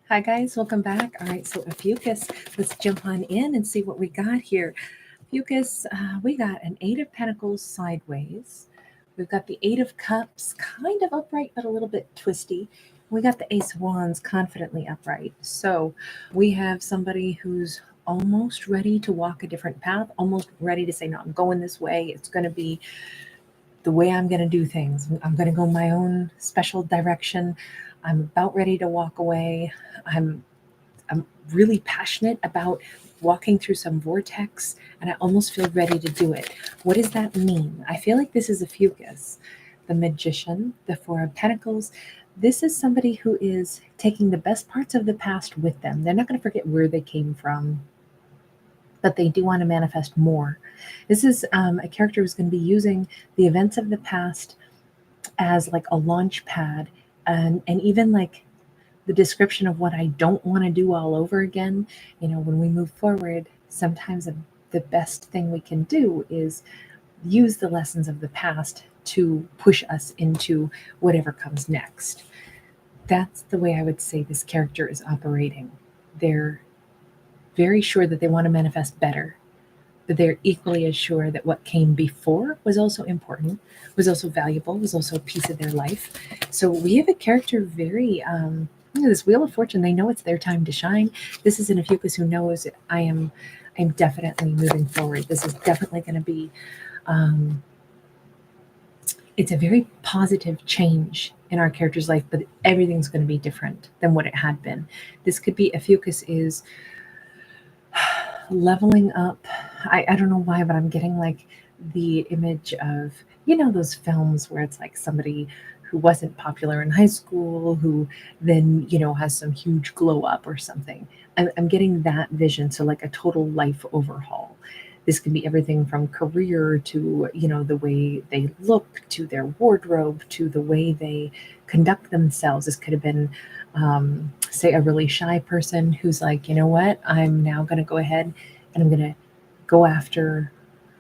Hi guys, welcome back. All right, so Ophiuchus, let's jump on in and see what we got here. Ophiuchus, we got an Eight of Pentacles sideways. We've got the Eight of Cups, kind of upright, but a little bit twisty. We got the Ace of Wands confidently upright. So we have somebody who's almost ready to walk a different path, almost ready to say, no, I'm going this way. It's going to be the way I'm going to do things. I'm going to go my own special direction. I'm about ready to walk away. I'm really passionate about walking through some vortex and I almost feel ready to do it. What does that mean? I feel like this is a fucus. The Magician, the Four of Pentacles. This is somebody who is taking the best parts of the past with them. They're not going to forget where they came from, but they do want to manifest more. This is a character who's going to be using the events of the past as like a launch pad and even like the description of what I don't want to do all over again. When we move forward, sometimes the best thing we can do is use the lessons of the past to push us into whatever comes next. That's the way I would say this character is operating. They're very sure that they want to manifest better, but they're equally as sure that what came before was also important, was also valuable, was also a piece of their life. So we have a character very, this Wheel of Fortune, they know it's their time to shine. This is an Ophiuchus who knows I'm definitely moving forward. This is definitely going to be, it's a very positive change in our character's life, but everything's going to be different than what it had been. This could be Ophiuchus is leveling up. I don't know why, but I'm getting like the image of, those films where it's like somebody who wasn't popular in high school who then, has some huge glow up or something. I'm getting that vision. So, like a total life overhaul. This could be everything from career to, the way they look, to their wardrobe, to the way they conduct themselves. This could have been say a really shy person who's like, you know what, I'm now going to go ahead and I'm going to go after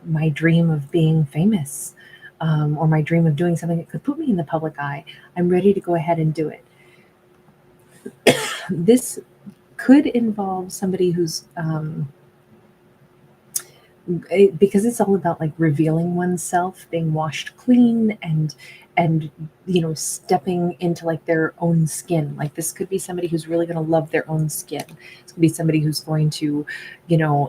my dream of being famous, or my dream of doing something that could put me in the public eye. I'm ready to go ahead and do it. This could involve somebody who's because it's all about like revealing oneself, being washed clean, and stepping into like their own skin. Like this could be somebody who's really going to love their own skin. This could be somebody who's going to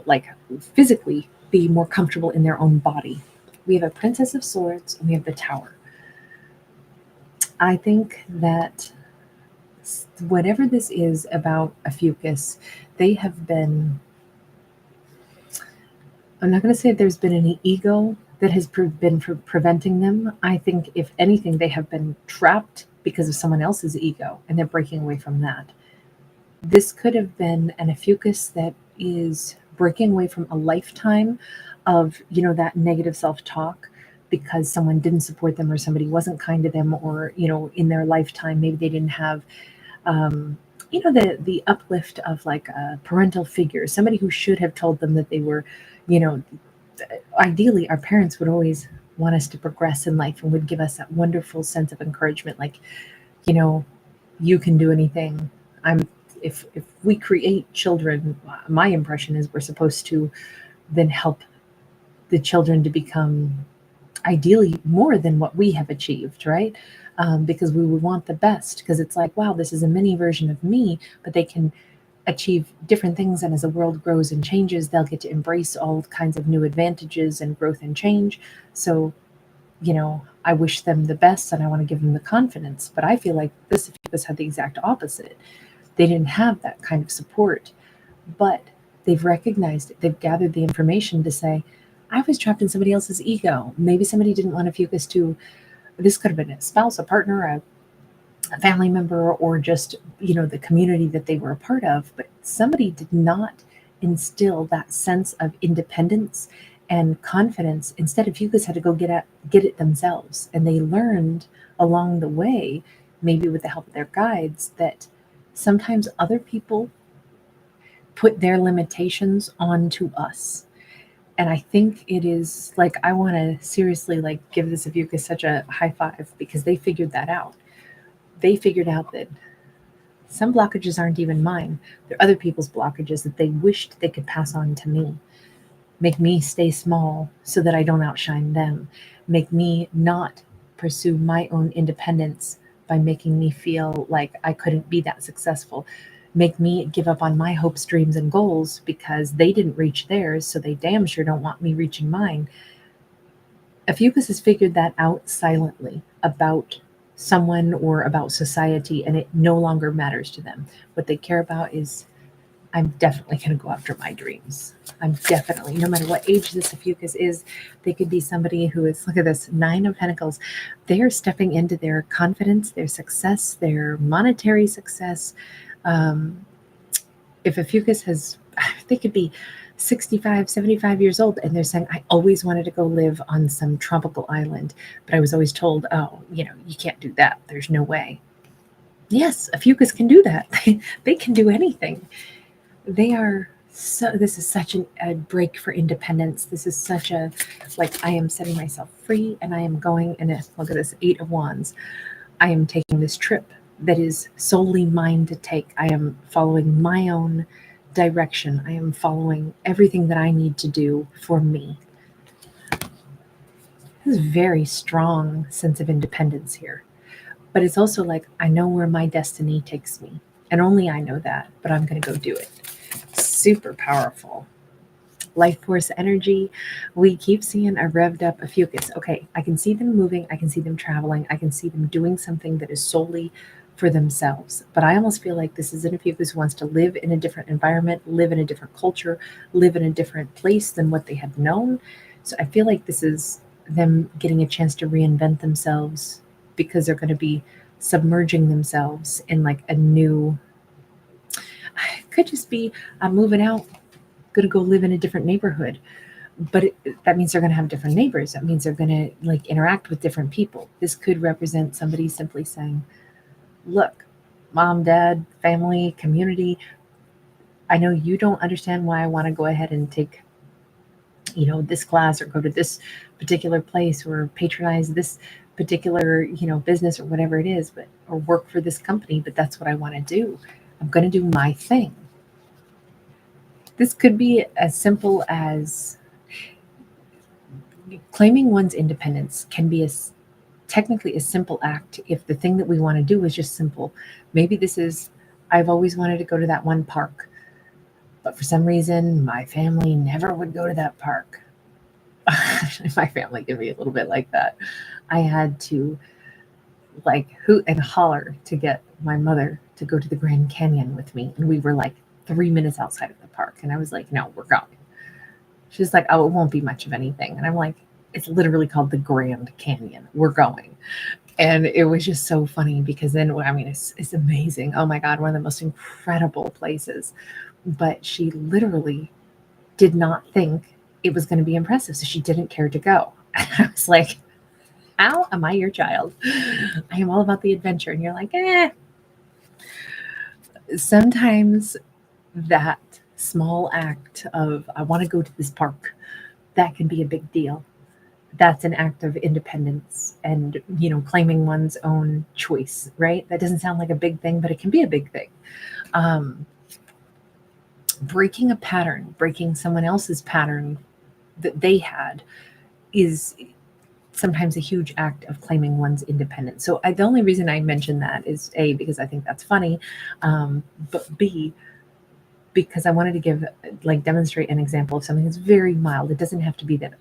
like physically be more comfortable in their own body. We have a Princess of Swords and we have the Tower. I think that whatever this is about Ophiuchus, they have been, I'm not going to say there's been any ego that has been preventing them. I think, if anything, they have been trapped because of someone else's ego and they're breaking away from that. This could have been an Ophiuchus that is breaking away from a lifetime of, that negative self talk because someone didn't support them or somebody wasn't kind to them, or, in their lifetime, maybe they didn't have the uplift of like a parental figure, somebody who should have told them that they were, you know, ideally our parents would always want us to progress in life and would give us that wonderful sense of encouragement, like, you know, you can do anything. I'm if we create children, my impression is we're supposed to then help the children to become ideally more than what we have achieved, right? Because we would want the best, because it's like, wow, this is a mini version of me, but they can achieve different things. And as the world grows and changes, they'll get to embrace all kinds of new advantages and growth and change. So, I wish them the best and I want to give them the confidence. But I feel like this Ophiuchus had the exact opposite. They didn't have that kind of support, but they've recognized it. They've gathered the information to say, I was trapped in somebody else's ego. Maybe somebody didn't want Ophiuchus to, this could have been a spouse, a partner, a family member, or just, the community that they were a part of. But somebody did not instill that sense of independence and confidence. Instead, Ophiuchus had to go get it themselves. And they learned along the way, maybe with the help of their guides, that sometimes other people put their limitations onto us. And I think it is like, I want to seriously like give this Ophiuchus such a high five, because they figured that out. They figured out that Some blockages aren't even mine. They're other people's blockages that they wished they could pass on to me. Make me stay small so that I don't outshine them. Make me not pursue my own independence by making me feel like I couldn't be that successful. Make me give up on my hopes, dreams, and goals because they didn't reach theirs, so they damn sure don't want me reaching mine. Ophiuchus has figured that out silently about someone or about society, and it no longer matters to them. What they care about is I'm definitely going to go after my dreams. I'm definitely, no matter what age this Ophiuchus is, they could be somebody who is, look at this, Nine of Pentacles. They are stepping into their confidence, their success, their monetary success. Um, if Ophiuchus has, they could be 65, 75 years old, and they're saying, I always wanted to go live on some tropical island, but I was always told, oh, you can't do that. There's no way. Yes, Ophiuchus can do that. They can do anything. They are so, this is such a break for independence. This is such a, like, I am setting myself free and I am going, and look at this, Eight of Wands. I am taking this trip that is solely mine to take. I am following my own direction. I am following everything that I need to do for me. This is a very strong sense of independence here. But it's also like, I know where my destiny takes me. And only I know that, but I'm going to go do it. Super powerful. Life force energy. We keep seeing a revved up Ophiuchus. Okay, I can see them moving. I can see them traveling. I can see them doing something that is solely for themselves. But I almost feel like this is an Ophiuchus who wants to live in a different environment, live in a different culture, live in a different place than what they have known. So I feel like this is them getting a chance to reinvent themselves because they're going to be submerging themselves in like a new, it could just be, I'm moving out, going to go live in a different neighborhood. But that means they're going to have different neighbors. That means they're going to like interact with different people. This could represent somebody simply saying, look, mom, dad, family, community, I know you don't understand why I want to go ahead and take, this class or go to this particular place or patronize this particular, business or whatever it is, but or work for this company, but that's what I want to do. I'm going to do my thing. This could be as simple as claiming one's independence can be technically a simple act if the thing that we want to do is just simple. Maybe this is, I've always wanted to go to that one park, but for some reason my family never would go to that park. My family can be a little bit like that. I had to like hoot and holler to get my mother to go to the Grand Canyon with me, and we were like 3 minutes outside of the park, and I was like, no, we're going. She's like, oh, it won't be much of anything. And I'm like, it's literally called the Grand Canyon. We're going. And it was just so funny because then, I mean, it's amazing. Oh my God, one of the most incredible places. But she literally did not think it was going to be impressive. So she didn't care to go. And I was like, how am I your child? I am all about the adventure. And you're like, eh. Sometimes that small act of, I want to go to this park, that can be a big deal. That's an act of independence and, claiming one's own choice, right? That doesn't sound like a big thing, but it can be a big thing. Breaking a pattern, breaking someone else's pattern that they had is sometimes a huge act of claiming one's independence. So the only reason I mention that is A, because I think that's funny, but B, because I wanted to demonstrate an example of something that's very mild. It doesn't have to be that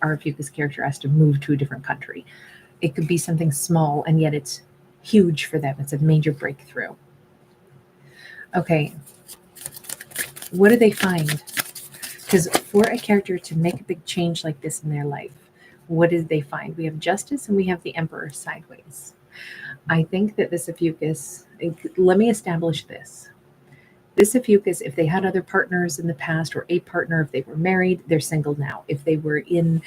our Ophiuchus character has to move to a different country. It could be something small, and yet it's huge for them. It's a major breakthrough. Okay, what do they find? Because for a character to make a big change like this in their life, what did they find? We have Justice and we have the Emperor sideways. I think that this Ophiuchus, let me establish this. This Ophiuchus, if they had other partners in the past or a partner, if they were married, they're single now. If they were in,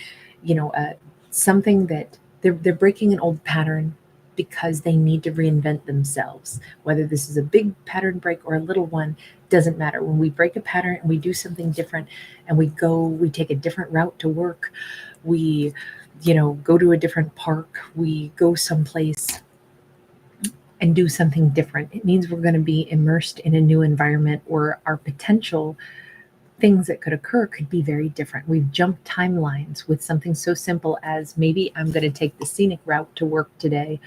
something that they're breaking an old pattern because they need to reinvent themselves. Whether this is a big pattern break or a little one, doesn't matter. When we break a pattern and we do something different and we take a different route to work, we, go to a different park, we go someplace, and do something different. It means we're going to be immersed in a new environment, or our potential things that could occur could be very different. We've jumped timelines with something so simple as maybe I'm going to take the scenic route to work today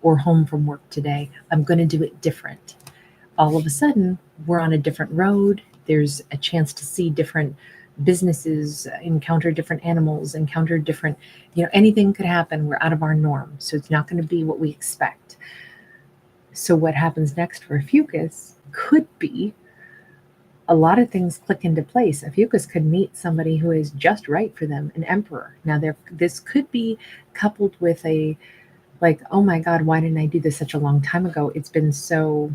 or home from work today. I'm going to do it different. All of a sudden, we're on a different road. There's a chance to see different businesses, encounter different animals, encounter different, anything could happen. We're out of our norm. So it's not going to be what we expect. So what happens next for Ophiuchus could be a lot of things click into place. Ophiuchus could meet somebody who is just right for them, an emperor. Now, this could be coupled with a, like, oh my God, why didn't I do this such a long time ago? It's been so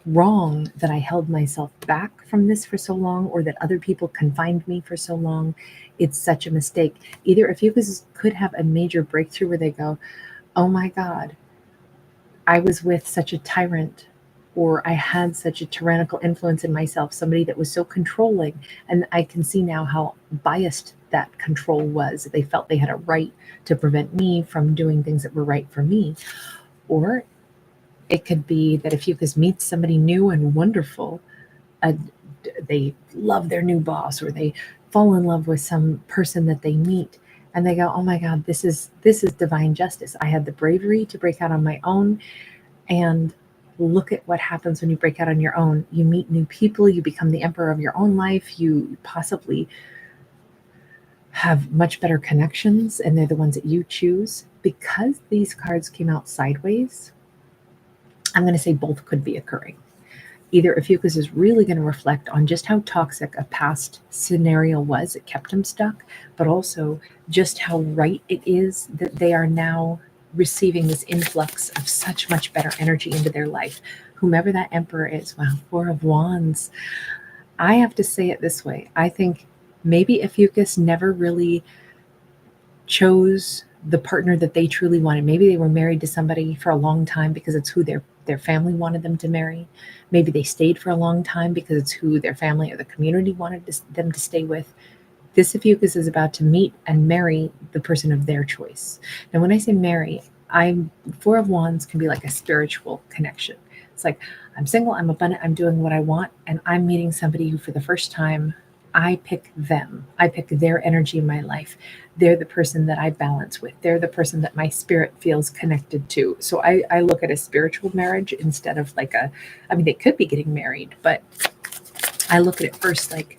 wrong that I held myself back from this for so long, or that other people confined me for so long. It's such a mistake. Either Ophiuchus could have a major breakthrough where they go, oh my God, I was with such a tyrant, or I had such a tyrannical influence in myself, somebody that was so controlling. And I can see now how biased that control was. They felt they had a right to prevent me from doing things that were right for me. Or it could be that Ophiuchus meets somebody new and wonderful. They love their new boss, or they fall in love with some person that they meet, and they go, oh my God, this is divine justice. I had the bravery to break out on my own. And look at what happens when you break out on your own. You meet new people, you become the emperor of your own life, you possibly have much better connections, and they're the ones that you choose. Because these cards came out sideways, I'm going to say both could be occurring. Either Ophiuchus is really going to reflect on just how toxic a past scenario was, it kept him stuck, but also just how right it is that they are now receiving this influx of such much better energy into their life. Whomever that emperor is, wow, Four of Wands. I have to say it this way. I think maybe Ophiuchus never really chose the partner that they truly wanted. Maybe they were married to somebody for a long time because it's who their family wanted them to marry. Maybe they stayed for a long time because it's who their family or the community wanted them to stay with. This Ophiuchus is about to meet and marry the person of their choice. Now, when I say marry, Four of Wands can be like a spiritual connection. It's like, I'm single, I'm abundant, I'm doing what I want, and I'm meeting somebody who for the first time, I pick them. I pick their energy in my life. They're the person that I balance with. They're the person that my spirit feels connected to. So I look at a spiritual marriage instead of like they could be getting married, but I look at it first like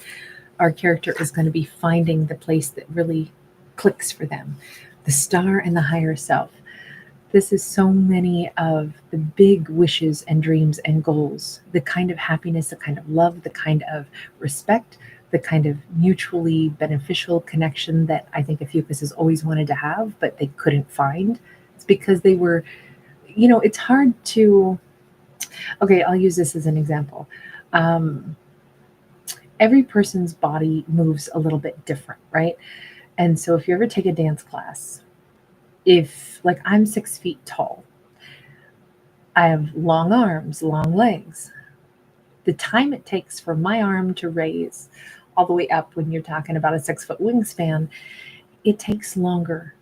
our character is going to be finding the place that really clicks for them. The star and the higher self. This is so many of the big wishes and dreams and goals, the kind of happiness, the kind of love, the kind of respect, the kind of mutually beneficial connection that I think Ophiuchus has always wanted to have, but they couldn't find. It's because they were, it's hard to, okay, I'll use this as an example. Every person's body moves a little bit different, right? And so if you ever take a dance class, if like I'm 6 feet tall, I have long arms, long legs. The time it takes for my arm to raise all the way up when you're talking about a 6-foot wingspan, it takes longer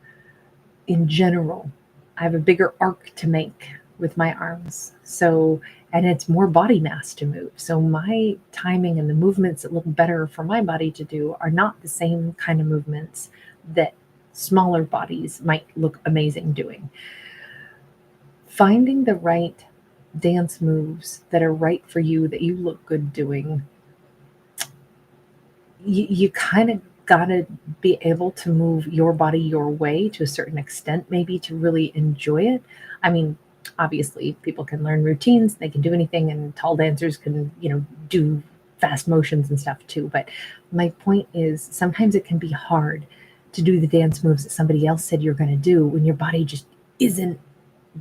in general. I have a bigger arc to make with my arms. So, and it's more body mass to move. So my timing and the movements that look better for my body to do are not the same kind of movements that smaller bodies might look amazing doing. Finding the right dance moves that are right for you, that you look good doing, you kind of got to be able to move your body your way to a certain extent, maybe to really enjoy it. I mean, obviously people can learn routines, they can do anything, and tall dancers can, do fast motions and stuff too. But my point is sometimes it can be hard to do the dance moves that somebody else said you're going to do when your body just isn't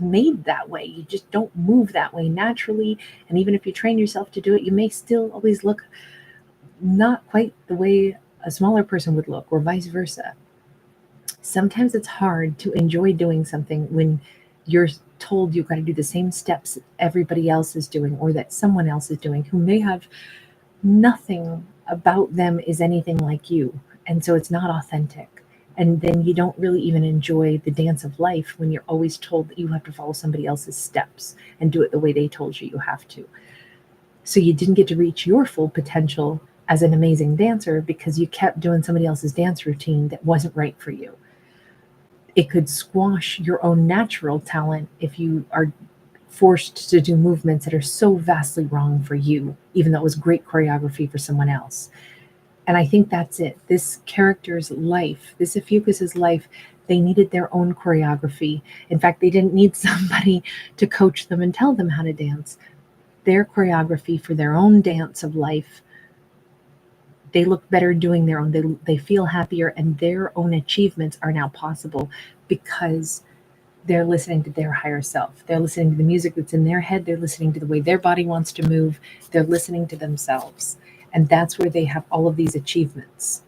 made that way. You just don't move that way naturally. And even if you train yourself to do it, you may still always look not quite the way a smaller person would look, or vice versa. Sometimes it's hard to enjoy doing something when you're told you've got to do the same steps everybody else is doing, or that someone else is doing, who may have nothing about them is anything like you. And so it's not authentic. And then you don't really even enjoy the dance of life when you're always told that you have to follow somebody else's steps and do it the way they told you have to. So you didn't get to reach your full potential as an amazing dancer because you kept doing somebody else's dance routine that wasn't right for you. It could squash your own natural talent if you are forced to do movements that are so vastly wrong for you, even though it was great choreography for someone else. And I think that's it. This character's life, this Ophiuchus's life, they needed their own choreography. In fact, they didn't need somebody to coach them and tell them how to dance. Their choreography for their own dance of life, they look better doing their own. They feel happier, and their own achievements are now possible because they're listening to their higher self. They're listening to the music that's in their head. They're listening to the way their body wants to move. They're listening to themselves. And that's where they have all of these achievements,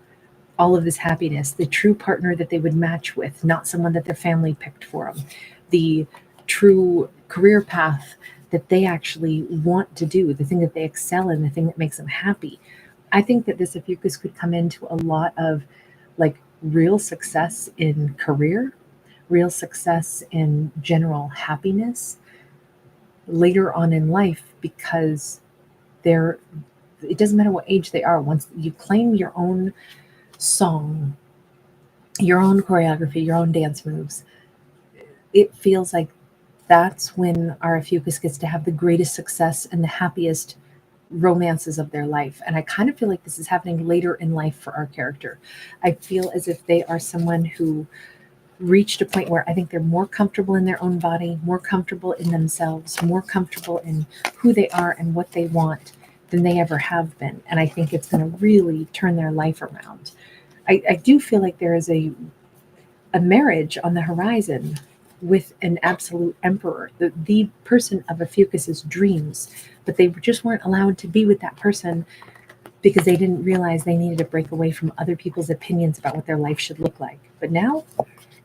all of this happiness, the true partner that they would match with, not someone that their family picked for them, the true career path that they actually want to do, the thing that they excel in, the thing that makes them happy. I think that this Ophiuchus could come into a lot of like real success in career, real success in general happiness later on in life because they're it doesn't matter what age they are. Once you claim your own song, your own choreography, your own dance moves, it feels like that's when our Ophiuchus gets to have the greatest success and the happiest romances of their life. And I kind of feel like this is happening later in life for our character. I feel as if they are someone who reached a point where I think they're more comfortable in their own body, more comfortable in themselves, more comfortable in who they are and what they want than they ever have been. And I think it's going to really turn their life around. I do feel like there is a marriage on the horizon with an absolute emperor, the person of Ophiuchus's dreams, but they just weren't allowed to be with that person because they didn't realize they needed to break away from other people's opinions about what their life should look like. But now,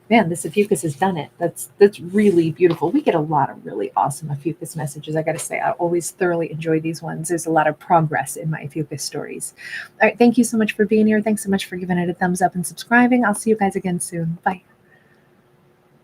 man, this Ophiuchus has done it. That's really beautiful. We get a lot of really awesome Ophiuchus messages. I got to say, I always thoroughly enjoy these ones. There's a lot of progress in my Ophiuchus stories. All right, thank you so much for being here. Thanks so much for giving it a thumbs up and subscribing. I'll see you guys again soon. Bye.